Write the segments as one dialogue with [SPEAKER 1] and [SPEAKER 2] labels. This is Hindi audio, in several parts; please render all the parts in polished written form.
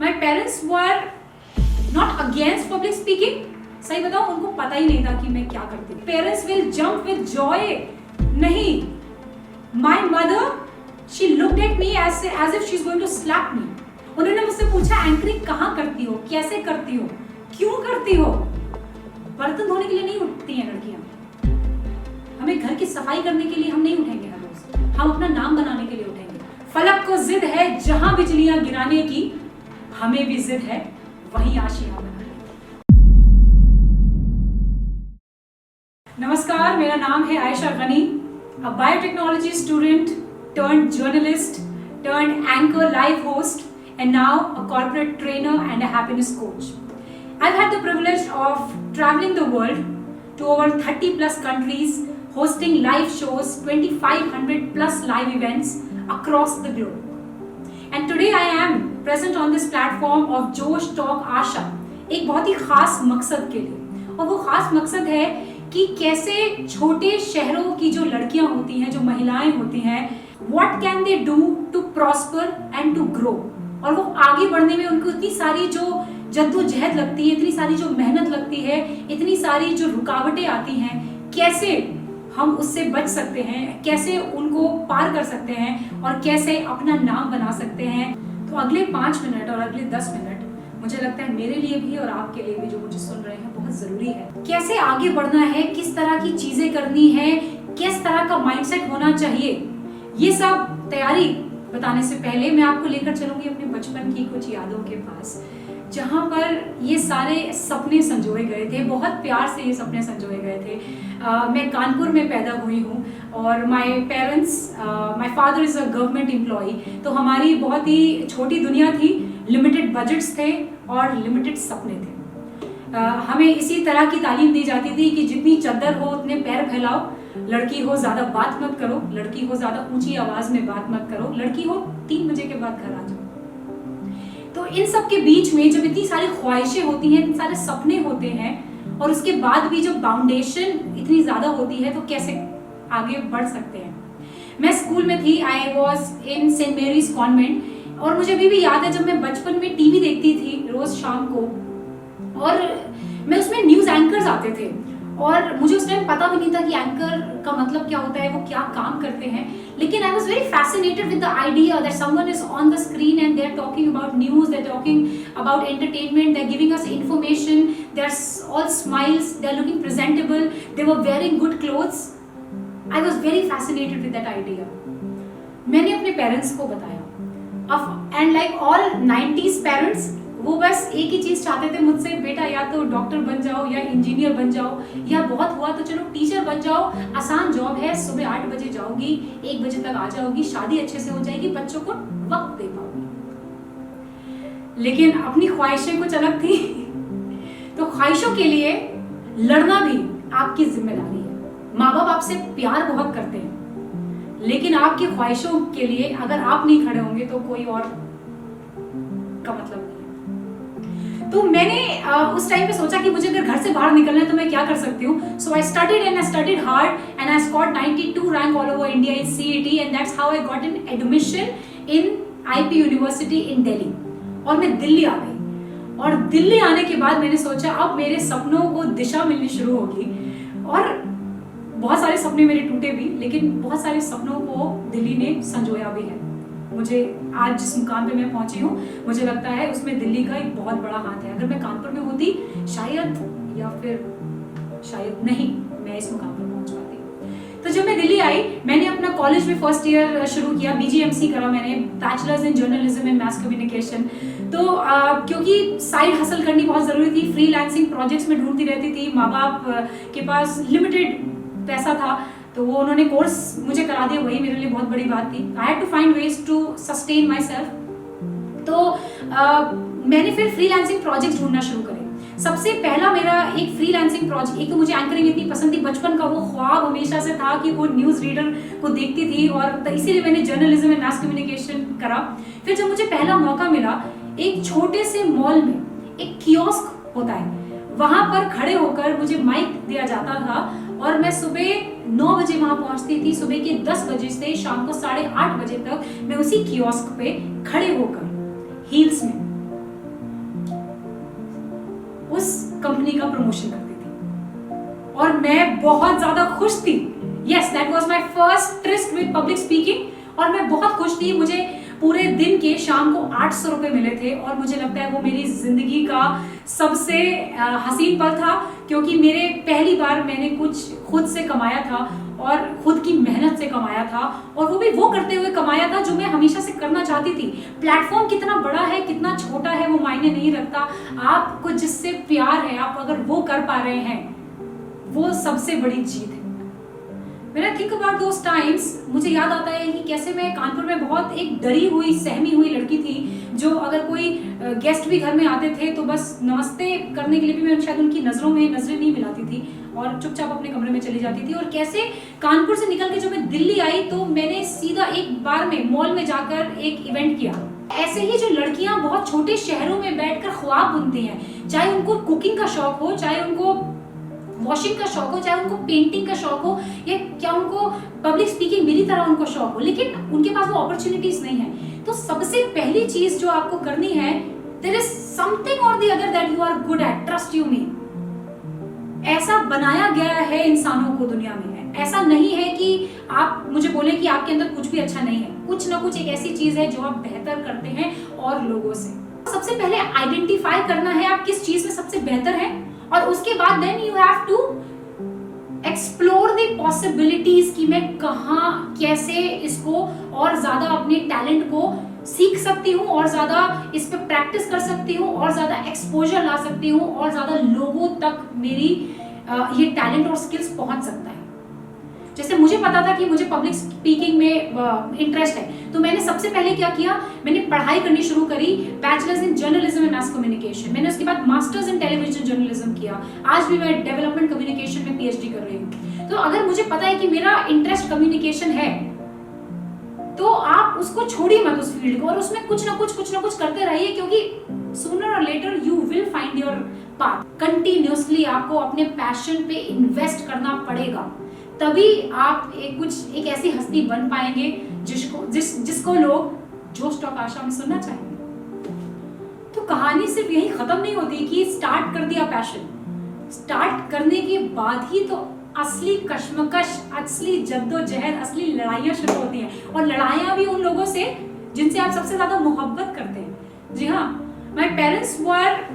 [SPEAKER 1] My parents were not against public speaking. सही बताओ, उनको पता ही नहीं था कि मैं क्या करती हूँ. Parents will jump with joy. नहीं, my mother she looked at me as if she is going to slap me. उन्होंने मुझसे पूछा, एंकरिंग कहाँ करती हो, कैसे करती हो, क्यों करती हो. बर्तन धोने के लिए नहीं उठती हैं लड़कियां. हमें घर की सफाई करने के लिए हम नहीं उठेंगे हर रोज, हम अपना नाम बनाने के लिए उठेंगे. फलक को जिद है जहां बिजलियां गिराने की, हमें भी जिद है वहीं आशियां बनाने की. नमस्कार, मेरा नाम है Ayesha Gani, a biotechnology student turned journalist turned anchor live host and now a corporate trainer and a happiness coach. I've had the privilege of traveling the world to over 30 plus countries, hosting live shows, 2500 plus live events across the globe. And today I am present on this platform of Josh Talk Asha, एक बहुत ही खास मकसद के लिए. और वो खास मकसद है कि कैसे छोटे शहरों की जो लड़कियां होती हैं, जो महिलाएं होती हैं, what can they do to prosper and to grow. और वो आगे बढ़ने में उनको इतनी सारी जो जद्दोजहद लगती है, इतनी सारी जो मेहनत लगती है, इतनी सारी जो रुकावटें आती हैं, कैसे हम उससे बच सकते हैं, कैसे उनको पार कर सकते हैं और कैसे अपना नाम बना सकते हैं. तो अगले 5 मिनट और अगले 10 मिनट मुझे लगता है मेरे लिए भी और आपके लिए भी जो मुझे सुन रहे हैं बहुत जरूरी है. कैसे आगे बढ़ना है, किस तरह की चीजें करनी है, किस तरह का माइंडसेट होना चाहिए, ये सब तैयारी बताने से पहले मैं आपको लेकर चलूंगी अपने बचपन की कुछ यादों के पास, जहाँ पर ये सारे सपने संजोए गए थे. बहुत प्यार से ये सपने संजोए गए थे. मैं कानपुर में पैदा हुई हूँ और my father is a government employee. तो हमारी बहुत ही छोटी दुनिया थी, लिमिटेड बजट्स थे और लिमिटेड सपने थे. हमें इसी तरह की तालीम दी जाती थी कि जितनी चद्दर हो उतने पैर फैलाओ, लड़की हो ज्यादा बात मत करो, लड़की हो ज्यादा ऊंची आवाज में बात मत करो, लड़की हो 3 बजे के बाद घर आ जाओ. तो इन सब के बीच में जब इतनी सारी ख्वाहिशें होती हैं, इतने सारे सपने होते हैं और उसके बाद भी जब फाउंडेशन इतनी ज्यादा होती है, तो कैसे आगे बढ़ सकते हैं. मैं स्कूल में थी, I was in saint Mary's convent, और मुझे अभी भी याद है जब मैं बचपन में टीवी देखती थी रोज शाम को, और मैं उसमें न्यूज एंकर्स आते थे और मुझे उस टाइम पता भी नहीं था कि एंकर का मतलब क्या होता है, वो क्या काम करते हैं. लेकिन I was very fascinated with the idea that someone is on the screen and they are talking about news, they are talking about entertainment, they are giving us information, they are all smiles, they are looking presentable, they were wearing good clothes. I was very fascinated with that idea. मैंने अपने पेरेंट्स को बताया, and like all 90s parents, वो बस एक ही चीज चाहते थे मुझसे, बेटा या तो डॉक्टर बन जाओ या इंजीनियर बन जाओ, या बहुत हुआ तो चलो टीचर बन जाओ, आसान जॉब है, सुबह 8 बजे जाओगी, 1 बजे तक आ जाओगी, शादी अच्छे से हो जाएगी, बच्चों को वक्त दे पाओगी. लेकिन अपनी ख्वाहिशें कुछ अलग थी. तो ख्वाहिशों के लिए लड़ना भी आपकी जिम्मेदारी है. माँ बाप आपसे प्यार बहुत करते हैं, लेकिन आपकी ख्वाहिशों के लिए अगर आप नहीं खड़े होंगे तो कोई और का मतलब नहीं. तो मैंने उस टाइम पे सोचा कि मुझे अगर घर से बाहर निकलना है तो मैं क्या कर सकती हूँ. So I studied hard and I scored 92 rank all over India in CET, and that's how I got an admission in IP university in Delhi. और मैं दिल्ली आ गई, और दिल्ली आने के बाद मैंने सोचा अब मेरे सपनों को दिशा मिलनी शुरू होगी. और बहुत सारे सपने मेरे टूटे भी, लेकिन बहुत सारे सपनों को दिल्ली ने संजोया भी है. मुझे आज जिस मुकाम पे मैं पहुंची हूँ, मुझे लगता है उसमें दिल्ली का एक बहुत बड़ा हाथ है. अगर मैं कानपुर में होती शायद, या फिर शायद नहीं, मैं इस मुकाम पर पहुंच पाती. तो जब मैं दिल्ली आई, मैंने अपना कॉलेज में फर्स्ट ईयर शुरू किया, BGMC करा मैंने, bachelors in journalism and mass communication. तो क्योंकि साइड हसल करनी बहुत जरूरी थी, फ्रीलांसिंग प्रोजेक्ट्स में ढूंढती रहती थी, माँ बाप के पास लिमिटेड पैसा था, तो वो उन्होंने कोर्स मुझे करा दिया, वही मेरे लिए बहुत बड़ी बात थी. I had to find ways to sustain myself. तो मैंने फिर फ्रीलांसिंग प्रोजेक्ट ढूंढना शुरू करे. सबसे पहला मेरा एक फ्रीलांसिंग प्रोजेक्ट, एक तो मुझे एंकरिंग इतनी पसंद थी, बचपन का वो ख्वाब हमेशा से था कि वो न्यूज रीडर को देखती थी, और इसीलिए मैंने जर्नलिज्म एंड मास कम्युनिकेशन करा. फिर जब मुझे पहला मौका मिला, एक छोटे से मॉल में एक कियोस्क होता है, वहां पर खड़े होकर मुझे माइक दिया जाता था, और मैं सुबह 9 बजे वहां पहुंचती थी. सुबह के 10 बजे से शाम को 8:30 बजे तक मैं उसी कियोस्क पे खड़े होकर हील्स में प्रमोशन करती थी और मैं बहुत ज्यादा खुश थी। Yes, that was my first tourist with public speaking और मैं बहुत खुश थी। मुझे पूरे दिन के शाम को 800 रुपए मिले थे और मुझे लगता है वो मेरी जिंदगी का सबसे हसीन पल था, क्योंकि मेरे पहली बार मैंने कुछ खुद से कमाया था और खुद की मेहनत से कमाया था, और वो भी वो करते हुए कमाया था जो मैं हमेशा से करना चाहती थी। प्लेटफॉर्म कितना बड़ा है कितना छोटा है वो मायने नहीं रखता, आपको जिससे प्यार है आप अगर वो कर पा रहे हैं वो सबसे बड़ी जीत है। When I think about those times, मुझे याद आता है कि कैसे मैं कानपुर में बहुत एक डरी हुई सहमी हुई लड़की थी, जो अगर कोई गेस्ट भी घर में आते थे तो बस नमस्ते करने के लिए भी मैं शायद उनकी नज़रों में नजरें नहीं मिलाती थी और चुपचाप अपने कमरे में चली जाती थी। और कैसे कानपुर से निकल के जब मैं दिल्ली आई तो मैंने सीधा एक बार में मॉल में जाकर एक इवेंट किया। ऐसे ही जो लड़कियां बहुत छोटे शहरों में बैठकर ख्वाब बुनती हैं, चाहे उनको कुकिंग का शौक हो, चाहे उनको वॉशिंग का शौक हो, चाहे उनको पेंटिंग का शौक हो, या क्या उनको पब्लिक स्पीकिंग मेरी तरह उनको शौक हो, लेकिन उनके पास वो अपॉर्चुनिटीज नहीं है, तो सबसे पहली चीज जो आपको करनी है, there is something or the other that you are good at, trust you me. ऐसा बनाया गया है इंसानों को दुनिया में, ऐसा नहीं है कि आप मुझे बोले कि आपके अंदर कुछ भी अच्छा नहीं है, कुछ ना कुछ एक ऐसी चीज है जो आप बेहतर करते हैं और लोगों से। सबसे पहले आइडेंटिफाई करना है आप किस चीज में सबसे बेहतर है, और उसके बाद then you have to explore the possibilities कि मैं कहाँ कैसे इसको और ज्यादा अपने टैलेंट को सीख सकती हूँ और ज्यादा इस पे प्रैक्टिस कर सकती हूँ और ज्यादा एक्सपोजर ला सकती हूँ और ज्यादा लोगों तक मेरी ये टैलेंट और स्किल्स पहुंच सकता है। जैसे मुझे पता था कि मुझे पब्लिक स्पीकिंग में इंटरेस्ट है, तो मैंने सबसे पहले क्या किया, मैंने पढ़ाई करनी शुरू करी, bachelors in journalism and mass communication. मैंने उसके बाद मास्टर्स इन टेलीविजन जर्नलिज्म किया। आज भी मैं डेवलपमेंट कम्युनिकेशन में पीएचडी कर रही हूँ। तो अगर मुझे पता है कि मेरा इंटरेस्ट कम्युनिकेशन है, तो आप उसको छोड़िए मत उस फील्ड को, और उसमें कुछ ना कुछ करते रहिए, क्योंकि सूनर और later you will find your path. Continuously आपको अपने पैशन पे इन्वेस्ट करना पड़ेगा, तभी आप एक ऐसी हस्ती बन पाएंगे जिसको लोग जोश टॉक आशा में सुनना चाहेंगे। तो कहानी सिर्फ यही खत्म नहीं होती कि स्टार्ट कर दिया पैशन, स्टार्ट करने के बाद ही तो असली कश्मकश, असली जद्दोजहद, असली लड़ाइयां शुरू होती हैं, और लड़ाइयां भी उन लोगों से जिनसे आप सबसे ज्यादा मोहब्बत करते हैं। जी हाँ, my parents were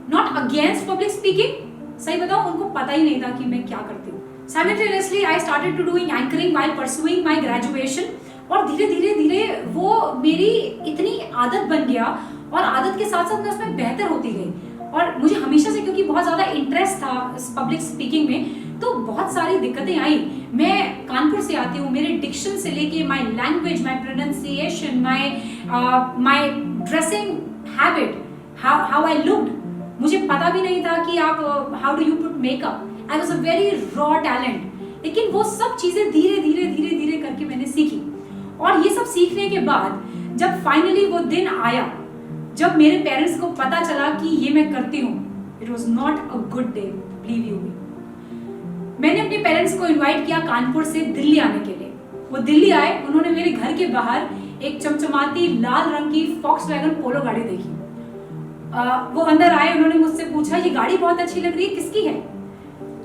[SPEAKER 1] not against public speaking. सही बताऊं, उनको पता ही नहीं था कि मैं क्या करती हूँ। Simultaneously, I started to doing anchoring while pursuing my graduation, और धीरे वो मेरी इतनी आदत बन गया, और आदत के साथ साथ मैं उसमें बेहतर होती गई। और मुझे हमेशा से क्योंकि बहुत ज़्यादा इंटरेस्ट था पब्लिक स्पीकिंग में, तो बहुत सारी दिक्कतें आई। मैं कानपुर से आती हूँ, मेरे डिक्शन से लेके my language, my pronunciation, my dressing habit, how I looked, मुझे पता भी नहीं था कि आप how do you put makeup. I was a very raw talent, लेकिन वो सब चीजें धीरे धीरे करके मैंने सीखी। और ये सब सीखने के बाद जब फाइनली वो दिन आया जब मेरे पेरेंट्स को पता चला कि ये मैं करती हूँ, it was not a good day, believe you me. मैंने अपने पेरेंट्स को इनवाइट किया कानपुर से दिल्ली आने के लिए। वो दिल्ली आए, उन्होंने मेरे घर के बाहर एक चमचमाती लाल रंग की फॉक्सवैगन पोलो गाड़ी देखी। वो अंदर आए, उन्होंने मुझसे पूछा ये गाड़ी बहुत अच्छी लग रही है, किसकी है?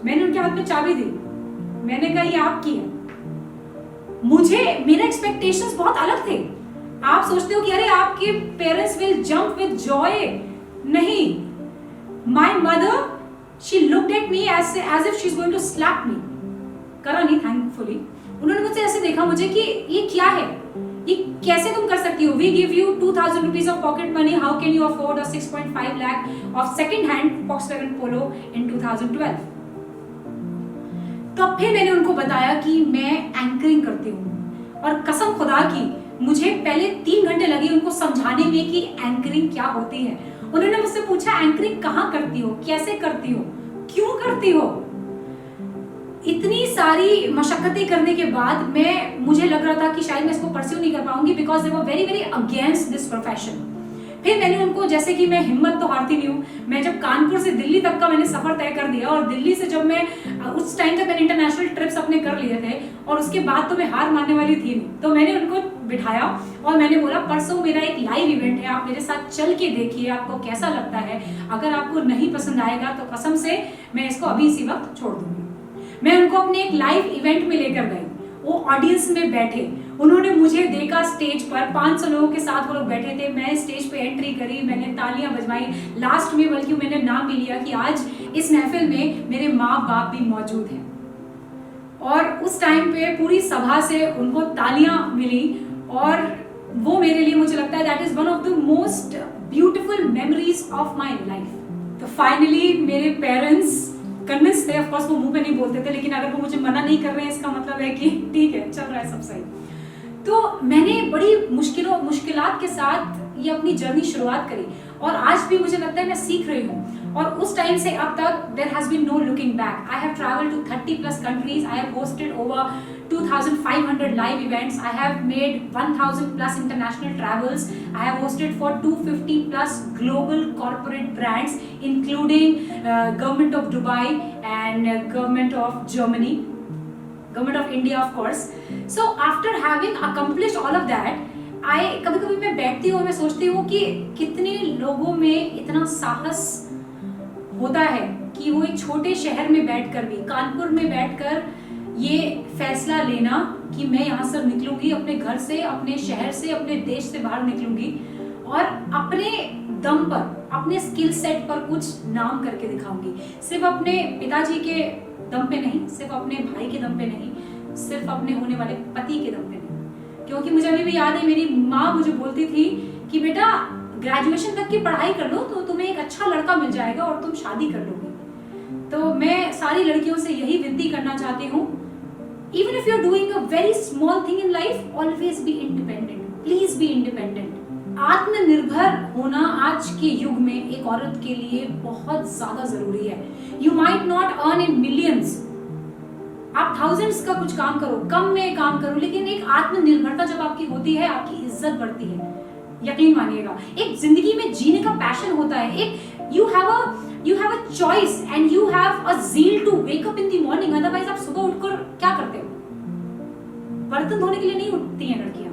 [SPEAKER 1] मैंने उनके हाथ में चाबी दी, मैंने कहा ये आपकी है। मेरे एक्सपेक्टेशंस बहुत अलग थे। आप सोचते हो कि अरे आपके parents will jump with joy, नहीं। My mother, she looked at me as if she is going to slap me. करा नहीं, थैंकफुली। उन्होंने मुझसे ऐसे देखा मुझे कि ये क्या है, ये कैसे तुम कर सकती हो? We give you 2000 rupees of pocket money, how can you afford a 6.5 lakh of second hand Volkswagen Polo in 2012? तो फिर मैंने उनको बताया कि मैं एंकरिंग करती हूँ, और कसम खुदा की मुझे पहले 3 घंटे लगे उनको समझाने में कि एंकरिंग क्या होती है। उन्होंने मुझसे पूछा एंकरिंग कहाँ करती हो, कैसे करती हो, क्यों करती हो? इतनी सारी मशक्कतें करने के बाद मुझे लग रहा था कि शायद मैं इसको परस्यू नहीं कर पाऊंगी, because they were very very against this profession. फिर मैंने उनको, जैसे कि मैं हिम्मत तो हारती नहीं हूँ, मैं जब कानपुर से दिल्ली तक का मैंने सफर तय कर दिया, और दिल्ली से जब मैं उस टाइम तक मैंने इंटरनेशनल ट्रिप्स अपने कर लिए थे, और उसके बाद तो मैं हार मानने वाली थी नहीं, तो मैंने उनको बिठाया और मैंने बोला परसों मेरा एक लाइव इवेंट है, आप मेरे साथ चल के देखिए आपको कैसा लगता है, अगर आपको नहीं पसंद आएगा तो कसम से मैं इसको अभी इसी वक्त छोड़ दूंगी। मैं उनको अपने एक लाइव इवेंट में लेकर गई, वो ऑडियंस में बैठे, उन्होंने मुझे देखा स्टेज पर, 500 लोगों के साथ वो लोग बैठे थे, मैं स्टेज पे एंट्री करी, मैंने तालियां बजवाई, लास्ट में बल्कि मैंने नाम भी लिया कि आज इस महफिल में मेरे माँ बाप भी मौजूद हैं। और उस टाइम पे पूरी सभा से उनको तालियां मिली और वो मेरे लिए, मुझे लगता है that is one of the most beautiful memories of my life. तो फाइनली मेरे पेरेंट्स कन्विंस थे, ऑफ कोर्स वो मुंह पे नहीं बोलते थे, लेकिन अगर वो मुझे मना नहीं कर रहे हैं इसका मतलब है कि ठीक है चल रहा है सब सही। तो मैंने बड़ी मुश्किलात के साथ ये अपनी जर्नी शुरुआत करी और आज भी मुझे लगता है मैं सीख रही हूँ। और उस टाइम से अब तक there has been no looking back. I have travelled to 30+ countries, I have hosted over 2500 live events, I have made 1000+ international travels, I have hosted for 250+ global corporate brands including government of Dubai and government of Germany, government of India of course. So after having accomplished all of that, कभी-कभी मैं बैठती हूँ और मैं सोचती हूँ कि कितने लोगों में इतना साहस होता है कि वो एक छोटे शहर में बैठकर भी, कानपुर में बैठकर ये फैसला लेना कि मैं यहाँ से निकलूंगी, अपने घर से, अपने शहर से, अपने देश से बाहर निकलूंगी और अपने दम पर, अपने स्किल सेट पर कुछ नाम करके दिखाऊंगी। सिर्फ अपने पिताजी के दम पे नहीं, सिर्फ अपने भाई के दम पे नहीं, सिर्फ अपने होने वाले पति के दम पे नहीं। क्योंकि मुझे अभी भी याद है मेरी माँ मुझे बोलती थी कि बेटा ग्रेजुएशन तक की पढ़ाई कर लो तो तुम्हें एक अच्छा लड़का मिल जाएगा और तुम शादी कर लोगी। तो मैं सारी लड़कियों से यही विनती करना चाहती हूँ, even if you're doing a very small thing in life, always be independent, please be independent। आत्मनिर्भर होना आज के युग में एक औरत के लिए बहुत ज्यादा जरूरी है। You might not earn in millions, आप thousands का कुछ काम करो, कम में काम करो, लेकिन एक आत्मनिर्भरता जब आपकी होती है आपकी इज्जत बढ़ती है, यकीन मानिएगा। एक जिंदगी में जीने का पैशन होता है, एक you have a choice and you have a zeal to wake up in the morning। Otherwise आप सुबह उठकर क्या करते हो? बर्तन धोने के लिए नहीं उठती हैं लड़कियां,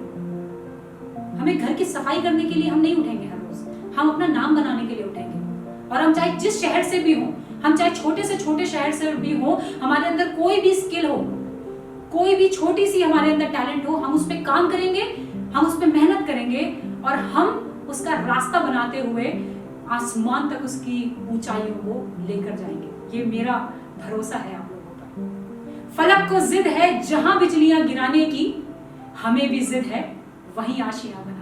[SPEAKER 1] हमें घर की सफाई करने के लिए हम नहीं उठेंगे हर रोज, हम अपना नाम बनाने के लिए उठेंगे। और हम चाहे जिस शहर से भी हो, हम चाहे छोटे से छोटे शहर से भी हो, हमारे अंदर कोई भी स्किल हो, कोई भी छोटी सी हमारे अंदर टैलेंट हो, हम उस पर काम करेंगे, हम उस पर मेहनत करेंगे और हम उसका रास्ता बनाते हुए आसमान तक उसकी ऊंचाइयों को लेकर जाएंगे। ये मेरा भरोसा है आप लोगों पर। फलक को जिद है जहां बिजलियां गिराने की, हमें भी जिद है वहीं आशियां बनाने की।